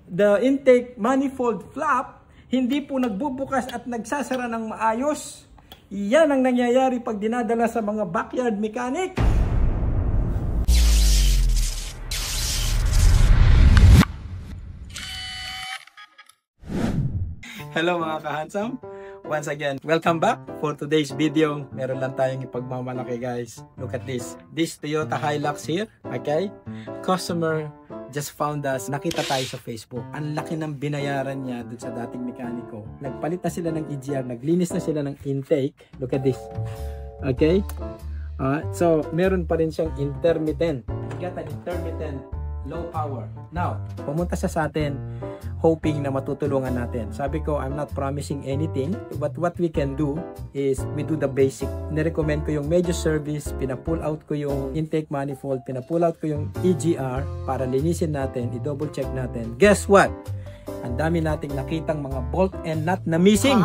the intake manifold flap hindi po nagbubukas at nagsasara ng maayos. Yan ang nangyayari pag dinadala sa mga backyard mechanic. Hello mga ka-handsome. Once again, welcome back for today's video. Meron lang tayong ipagmamalaki guys. Look at this. This Toyota Hilux here. Okay? Customer just found us. Nakita tayo sa Facebook. Ang laki ng binayaran niya dun sa dating mekaniko. Nagpalit na sila ng EGR. Naglinis na sila ng intake. Look at this. Okay? So, meron pa rin siyang intermittent. We got an intermittent low power. Now, pumunta siya sa atin hoping na matutulungan natin. Sabi ko, I'm not promising anything, but what we can do is we do the basic. Nirecommend ko yung major service, pina-pull out ko yung intake manifold, pina-pull out ko yung EGR para linisin natin, i-double check natin. Guess what? Ang dami nating nakitang mga bolt and nut na missing.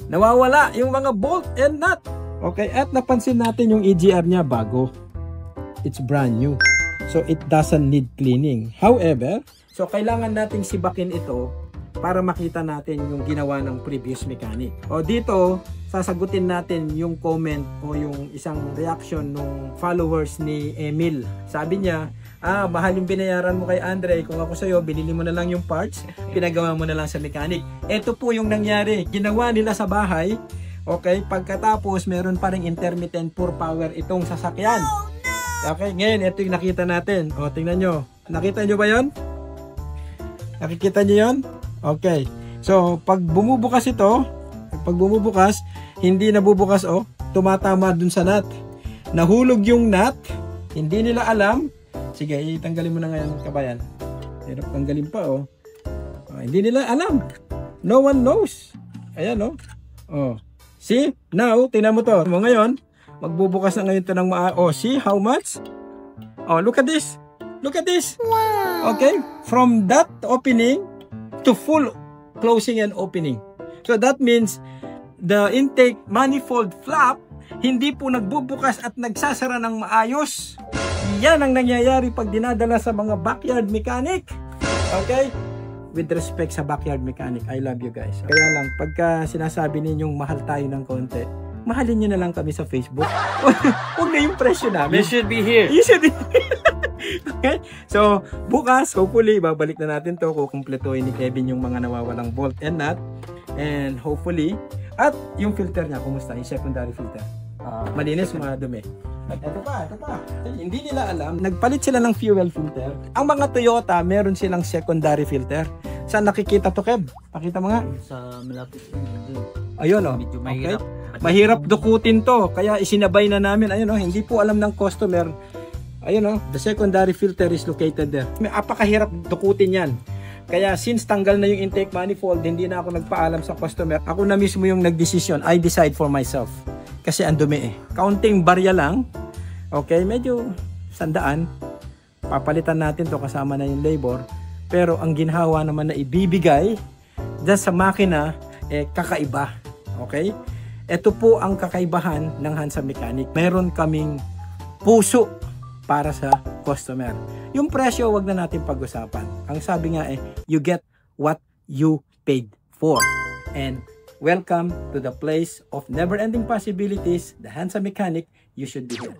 Nawawala yung mga bolt and nut. Okay, at napansin natin yung EGR niya bago. It's brand new. So it doesn't need cleaning. However, so kailangan nating sibakin ito para makita natin yung ginawa ng previous mechanic. O dito, sasagutin natin yung comment o yung isang reaction ng followers ni Emil. Sabi niya, mahal yung binayaran mo kay Andre. Kung ako sa'yo, binili mo na lang yung parts, pinagawa mo na lang sa mechanic. Ito po yung nangyari. Ginawa nila sa bahay. Okay, pagkatapos meron pa ring intermittent poor power itong sasakyan. Okay, ngayon ito yung nakita natin. O, tingnan nyo. Nakita nyo ba yon? Nakikita nyo yon? Okay. So, pag bumubukas ito, hindi nabubukas, tumatama dun sa nut. Nahulog yung nut. Hindi nila alam. Sige, itanggalin mo na ngayon, kabayan. Hirap tanggalin pa, hindi nila alam. No one knows. Ayan, See? Now, tingnan mo to. Ngayon, magbubukas na ngayon ito ng see how much? Look at this. Look at this. Wow. Okay? From that opening to full closing and opening. So that means the intake manifold flap hindi po nagbubukas at nagsasara ng maayos. Yan ang nangyayari pag dinadala sa mga backyard mechanic. Okay? With respect sa backyard mechanic, I love you guys. Kaya lang, pagka sinasabi ninyong mahal tayo ng konti, mahalin nyo na lang kami sa Facebook. Huwag na yung presyo namin. You should be here. You should be Okay? So, bukas, hopefully, babalik na natin to. Kukumpletuhin ni Kevin yung mga nawawalang bolt and nut. And hopefully, at yung filter niya, kumusta? Yung secondary filter. Malinis, madumi. Ito pa. Hindi nila alam, nagpalit sila ng fuel filter. Ang mga Toyota, meron silang secondary filter. Saan nakikita to, Kev? Pakita mo nga. Sa malapit. Ayun, Medyo mahirap. Okay. Mahirap dukutin to. Kaya isinabay na namin. Ayun, hindi po alam ng customer. Ayun, the secondary filter is located there. Apakahirap dukutin yan. Kaya since tanggal na yung intake manifold, hindi na ako nagpaalam sa customer. Ako na mismo yung nagdesisyon. I decide for myself. Kasi ang dumi Counting barya lang. Okay, medyo 100. Papalitan natin to kasama na yung labor. Pero ang ginhawa naman na ibibigay dyan sa makina, kakaiba. Okay? Ito po ang kakaibahan ng Hansa Mechanic. Meron kaming puso para sa customer. Yung presyo, wag na natin pag-usapan. Ang sabi nga you get what you paid for. And welcome to the place of never-ending possibilities, the Hansa Mechanic. You should be here.